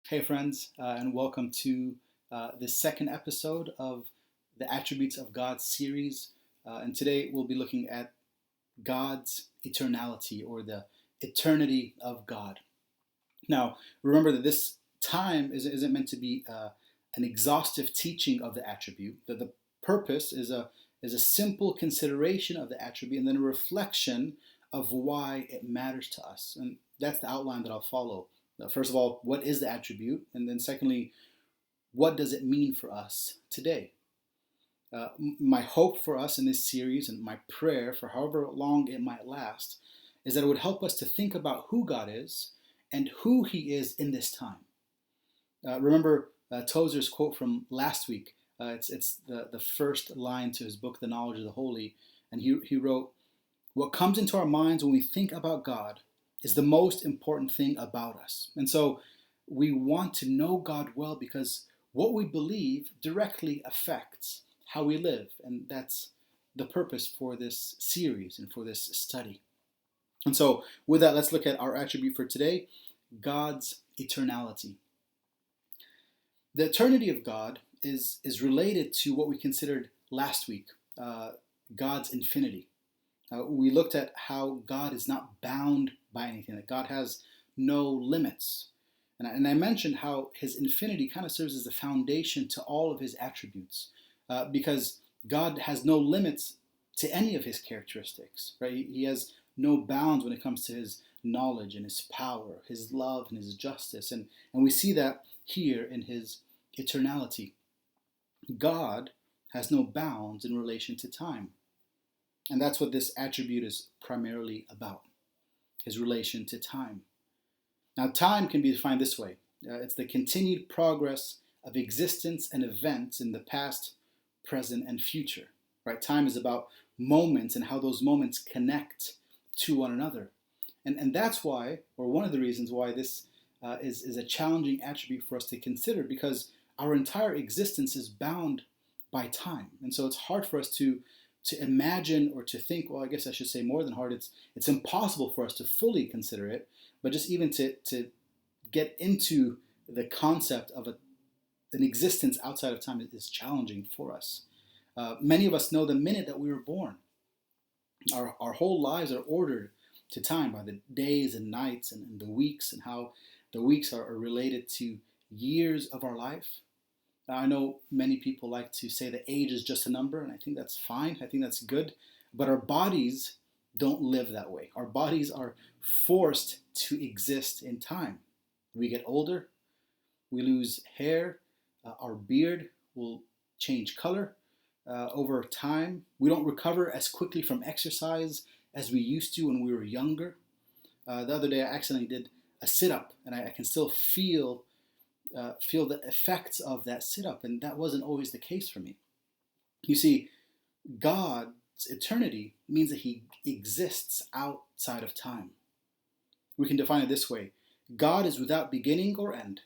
Hey, friends, and welcome to the second episode of the Attributes of God series. And today we'll be looking at God's eternality or the eternity of God. Now, remember that this time isn't meant to be an exhaustive teaching of the attribute, that the purpose is a simple consideration of the attribute and then a reflection of why it matters to us. And that's the outline that I'll follow. First of all, what is the attribute? And then secondly, what does it mean for us today? My hope for us in this series and my prayer for however long it might last is that it would help us to think about who God is and who He is in this time. Remember Tozer's quote from last week. It's the first line to his book, The Knowledge of the Holy. And he wrote, "What comes into our minds when we think about God is the most important thing about us." And so we want to know God well because what we believe directly affects how we live. And that's the purpose for this series and for this study. And so with that, let's look at our attribute for today, God's eternality. The eternity of God is related to what we considered last week, God's infinity. We looked at how God is not bound by anything, that God has no limits. And I mentioned how his infinity kind of serves as the foundation to all of his attributes, because God has no limits to any of his characteristics, right? He has no bounds when it comes to his knowledge and his power, his love and his justice. And we see that here in his eternality. God has no bounds in relation to time. And that's what this attribute is primarily about, his relation to time. Now, time can be defined this way. It's the continued progress of existence and events in the past, present, and future. Right? Time is about moments and how those moments connect to one another. And that's why, or one of the reasons why this is a challenging attribute for us to consider, because our entire existence is bound by time. And so it's hard for us to imagine or to think, well, I guess I should say more than hard, it's impossible for us to fully consider it, but just even to get into the concept of an existence outside of time is challenging for us. Many of us know the minute that we were born. Our whole lives are ordered to time by the days and nights and the weeks, and how the weeks are related to years of our life. I know many people like to say that age is just a number, and I think that's fine. I think that's good. But our bodies don't live that way. Our bodies are forced to exist in time. We get older, we lose hair, our beard will change color over time. We don't recover as quickly from exercise as we used to when we were younger. The other day I accidentally did a sit-up, and I can still feel the effects of that sit-up, and that wasn't always the case for me. You see, God's eternity means that he exists outside of time. We can define it this way. God is without beginning or end.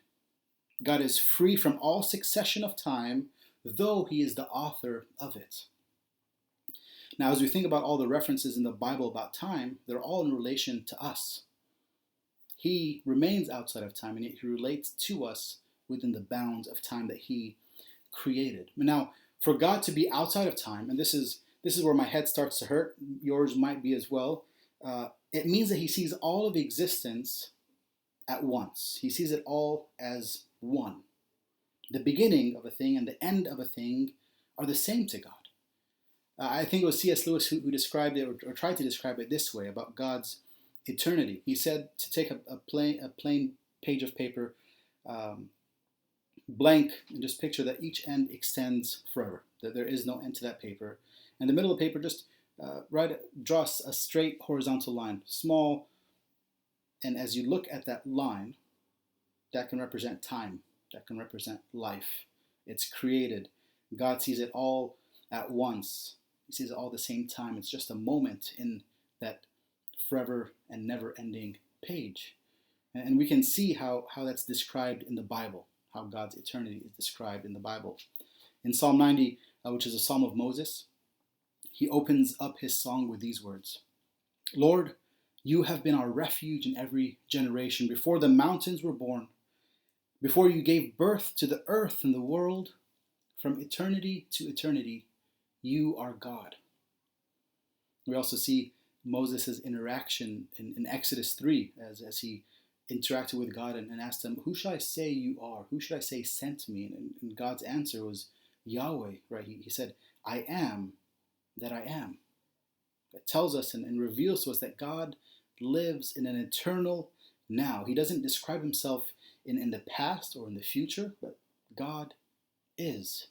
God is free from all succession of time, though he is the author of it. Now, as we think about all the references in the Bible about time, they're all in relation to us. He remains outside of time, and yet he relates to us within the bounds of time that he created. Now, for God to be outside of time, and this is where my head starts to hurt, yours might be as well, it means that he sees all of existence at once. He sees it all as one. The beginning of a thing and the end of a thing are the same to God. I think it was C.S. Lewis who described it, or tried to describe it this way about God's eternity. He said to take a plain page of paper, blank, and just picture that each end extends forever, that there is no end to that paper. And the middle of the paper, just draw a straight horizontal line, small, and as you look at that line, that can represent time, that can represent life. It's created. God sees it all at once. He sees it all at the same time. It's just a moment in that forever and never-ending page. And we can see how that's described in the Bible, how God's eternity is described in the Bible. In Psalm 90, which is a psalm of Moses, he opens up his song with these words. "Lord, you have been our refuge in every generation. Before the mountains were born, Before you gave birth to the earth and the world, from eternity to eternity, you are God. We also see Moses' interaction in Exodus 3 as he interacted with God and asked him, who should I say you are? Who should I say sent me? And God's answer was Yahweh, right? He said, I am that I am. It tells us and reveals to us that God lives in an eternal now. He doesn't describe himself in the past or in the future, but God is.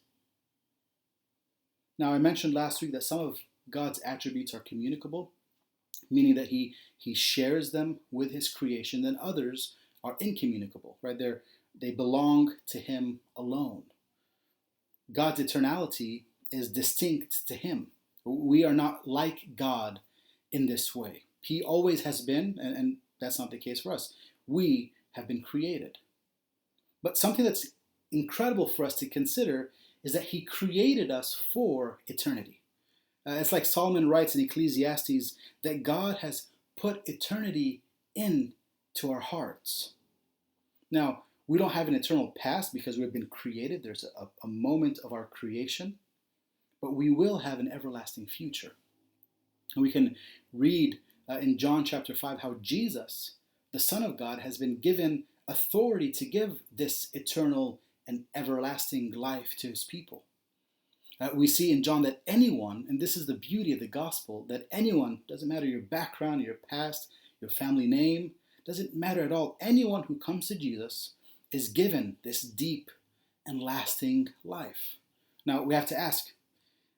Now, I mentioned last week that some of God's attributes are communicable, meaning that he shares them with his creation, then others are incommunicable, right? They belong to him alone. God's eternality is distinct to him. We are not like God in this way. He always has been, and that's not the case for us. We have been created. But something that's incredible for us to consider is that he created us for eternity. It's like Solomon writes in Ecclesiastes that God has put eternity into our hearts. Now, we don't have an eternal past because we've been created. There's a moment of our creation, but we will have an everlasting future. And we can read in John chapter 5 how Jesus, the Son of God, has been given authority to give this eternal and everlasting life to his people. We see in John that anyone, and this is the beauty of the gospel, that anyone, doesn't matter your background, your past, your family name, doesn't matter at all, anyone who comes to Jesus is given this deep and lasting life. Now we have to ask,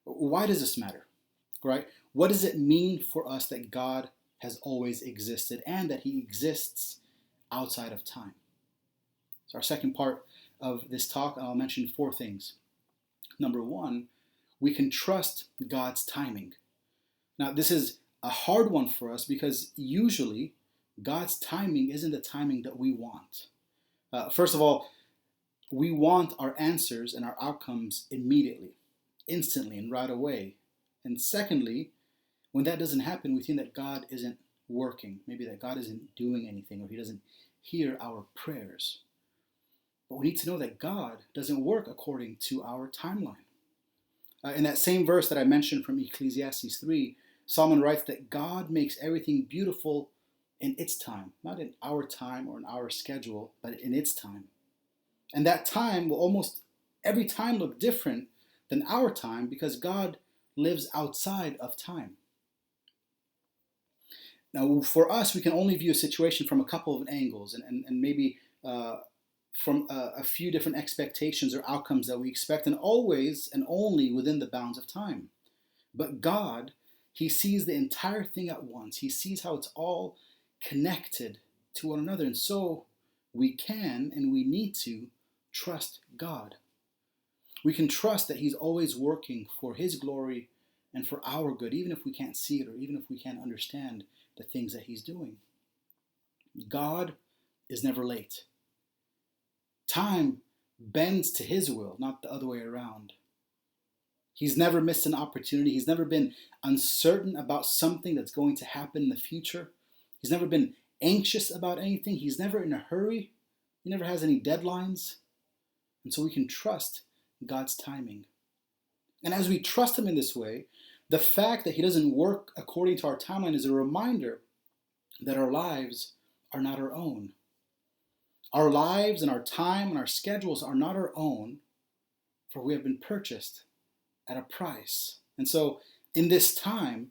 why does this matter, right? What does it mean for us that God has always existed and that he exists outside of time? So our second part of this talk, I'll mention 4 things. Number 1, we can trust God's timing. Now, this is a hard one for us because usually God's timing isn't the timing that we want. First of all, we want our answers and our outcomes immediately, instantly, and right away. And secondly, when that doesn't happen, we think that God isn't working, maybe that God isn't doing anything, or he doesn't hear our prayers. But we need to know that God doesn't work according to our timeline. In that same verse that I mentioned from Ecclesiastes 3, Solomon writes that God makes everything beautiful in its time, not in our time or in our schedule, but in its time. And that time will almost every time look different than our time because God lives outside of time. Now, for us, we can only view a situation from a couple of angles and maybe from a few different expectations or outcomes that we expect, and always and only within the bounds of time. But God, he sees the entire thing at once. He sees how it's all connected to one another. And so we can and we need to trust God. We can trust that he's always working for his glory and for our good, even if we can't see it or even if we can't understand the things that he's doing. God is never late. Time bends to his will, not the other way around. He's never missed an opportunity. He's never been uncertain about something that's going to happen in the future. He's never been anxious about anything. He's never in a hurry. He never has any deadlines. And so we can trust God's timing. And as we trust him in this way, the fact that he doesn't work according to our timeline is a reminder that our lives are not our own. Our lives and our time and our schedules are not our own, for we have been purchased at a price. And so in this time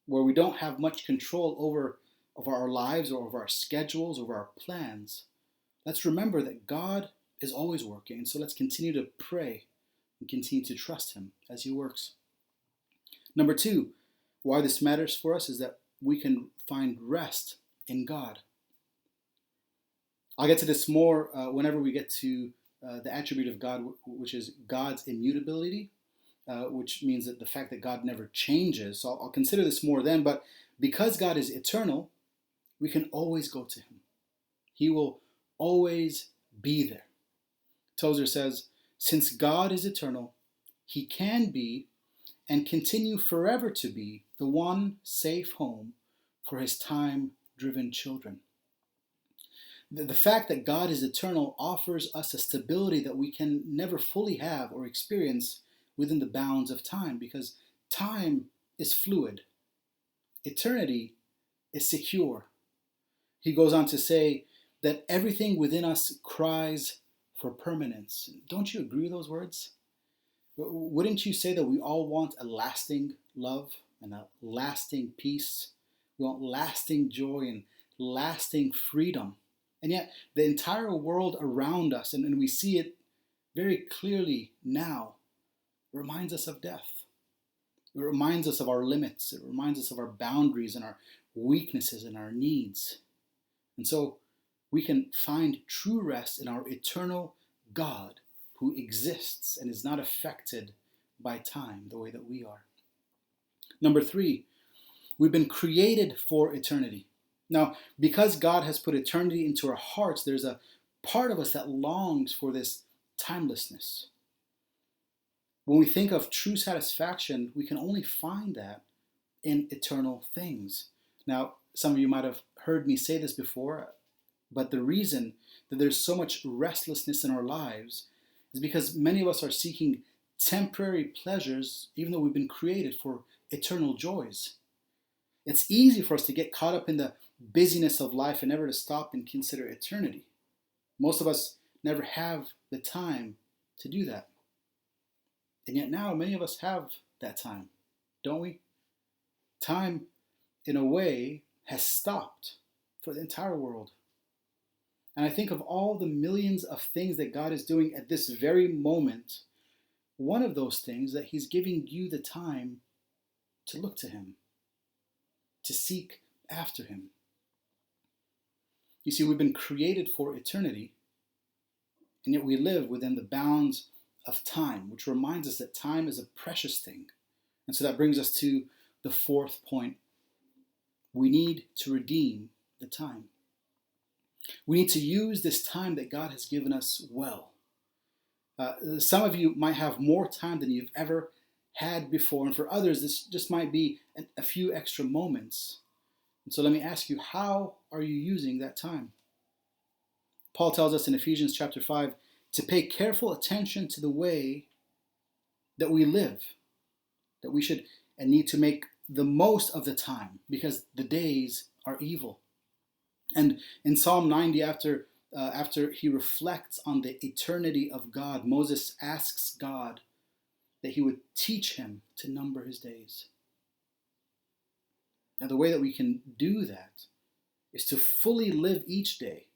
where we don't have much control over our lives or over our schedules, over our plans, let's remember that God is always working. And so let's continue to pray and continue to trust him as he works. Number 2, why this matters for us is that we can find rest in God. I'll get to this more whenever we get to the attribute of God, which is God's immutability, which means that the fact that God never changes. So I'll consider this more then, but because God is eternal, we can always go to him. He will always be there. Tozer says, since God is eternal, he can be and continue forever to be the one safe home for his time-driven children. The fact that God is eternal offers us a stability that we can never fully have or experience within the bounds of time, because time is fluid. Eternity is secure. He goes on to say that everything within us cries for permanence. Don't you agree with those words? Wouldn't you say that we all want a lasting love and a lasting peace? We want lasting joy and lasting freedom. And yet, the entire world around us, and we see it very clearly now, reminds us of death. It reminds us of our limits. It reminds us of our boundaries and our weaknesses and our needs. And so we can find true rest in our eternal God who exists and is not affected by time the way that we are. Number 3, we've been created for eternity. Now, because God has put eternity into our hearts, there's a part of us that longs for this timelessness. When we think of true satisfaction, we can only find that in eternal things. Now, some of you might have heard me say this before, but the reason that there's so much restlessness in our lives is because many of us are seeking temporary pleasures, even though we've been created for eternal joys. It's easy for us to get caught up in the busyness of life and never to stop and consider eternity. Most of us never have the time to do that. And yet now many of us have that time, don't we? Time, in a way, has stopped for the entire world. And I think of all the millions of things that God is doing at this very moment, one of those things that He's giving you the time to look to Him, to seek after Him. You see, we've been created for eternity, and yet we live within the bounds of time, which reminds us that time is a precious thing. And so that brings us to the 4th point. We need to redeem the time. We need to use this time that God has given us well. Some of you might have more time than you've ever had before, and for others, this just might be a few extra moments. And so let me ask you, how are you using that time? Paul tells us in Ephesians chapter 5 to pay careful attention to the way that we live, that we should and need to make the most of the time because the days are evil. And in Psalm 90, after he reflects on the eternity of God, Moses asks God that He would teach him to number his days. Now, the way that we can do that is to fully live each day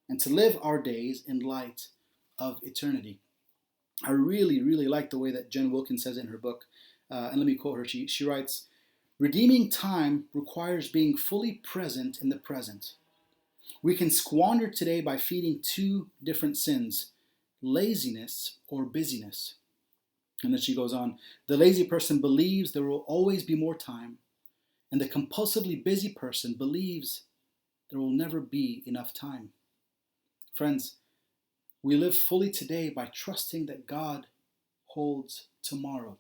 and to live our days in light of eternity. I really, really like the way that Jen Wilkins says in her book, and let me quote her. She writes, "Redeeming time requires being fully present in the present. We can squander today by feeding 2 different sins, laziness or busyness." And then she goes on, "The lazy person believes there will always be more time, and the compulsively busy person believes there will never be enough time." Friends, we live fully today by trusting that God holds tomorrow.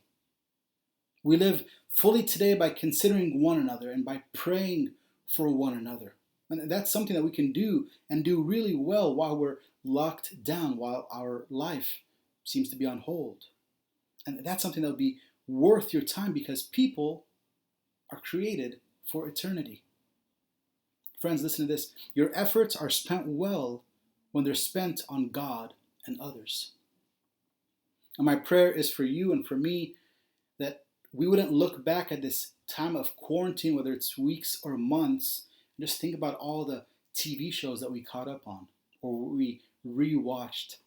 We live fully today by considering one another and by praying for one another. And that's something that we can do and do really well while we're locked down, while our life seems to be on hold. And that's something that will be worth your time because people are created for eternity. Friends, listen to this. Your efforts are spent well when they're spent on God and others. And my prayer is for you and for me that we wouldn't look back at this time of quarantine, whether it's weeks or months, and just think about all the TV shows that we caught up on or we rewatched.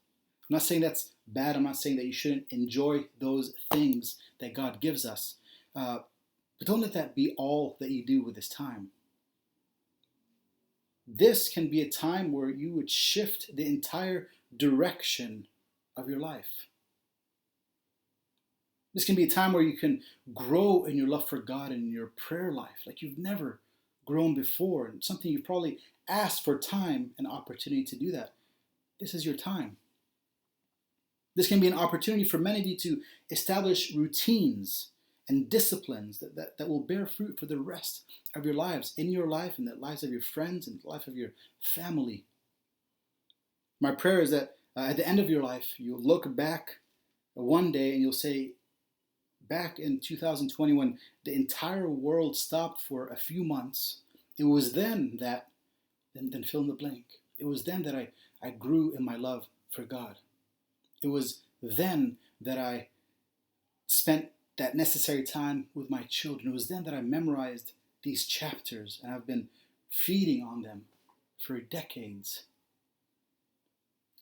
I'm not saying that's bad. I'm not saying that you shouldn't enjoy those things that God gives us. But don't let that be all that you do with this time. This can be a time where you would shift the entire direction of your life. This can be a time where you can grow in your love for God and in your prayer life like you've never grown before, and something you've probably asked for time and opportunity to do that. This is your time. This can be an opportunity for many of you to establish routines and disciplines that will bear fruit for the rest of your lives, in your life, in the lives of your friends, and the life of your family. My prayer is that at the end of your life, you'll look back one day and you'll say, back in 2020, when the entire world stopped for a few months, it was then that, then fill in the blank. It was then that I grew in my love for God. It was then that I spent that necessary time with my children. It was then that I memorized these chapters, and I've been feeding on them for decades.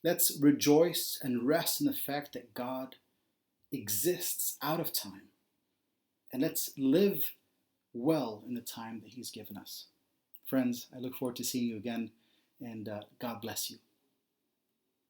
Let's rejoice and rest in the fact that God exists out of time. And let's live well in the time that He's given us. Friends, I look forward to seeing you again, and God bless you.